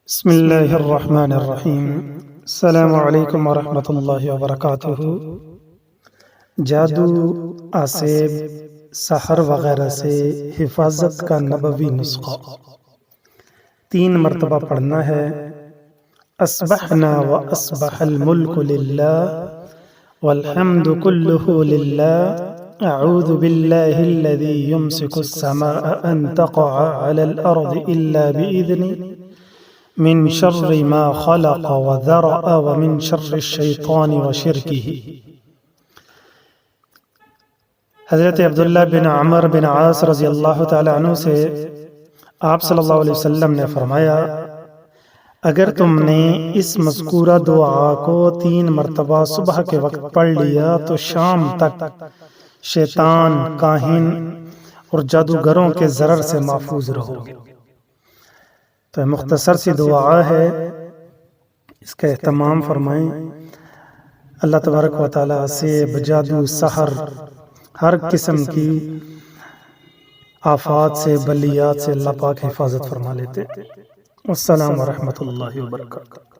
بسم اللہ الرحمن الرحیم۔ السلام علیکم ورحمۃ اللہ وبرکاتہ۔ جادو، آسیب، سحر وغیرہ سے حفاظت کا نبوی نسخہ 3 مرتبہ پڑھنا ہے۔ اصبحنا واصبح الملک للہ والحمد كله لله اعوذ بالله الذي يمسك السماء ان تقع على الارض الا باذنه من شر ما خلق وذرأ ومن شر الشیطان وشرکه۔ حضرت عبداللہ بن عمر بن عاص رضی اللہ تعالی عنہ سے آپ صلی اللہ علیہ وسلم نے فرمایا، اگر تم نے اس مذکورہ دعا کو 3 مرتبہ صبح کے وقت پڑھ لیا تو شام تک شیطان، کاہن اور جادوگروں کے ضرر سے محفوظ رہو گے۔ تو مختصر سی دعا ہے، اس کا اہتمام فرمائیں۔ اللہ تبارک و تعالیٰ سے جادو، سحر، ہر قسم کی آفات سے، بلیات سے اللہ پاک حفاظت فرما لیتے۔ السلام ورحمۃ اللہ وبرکاتہ۔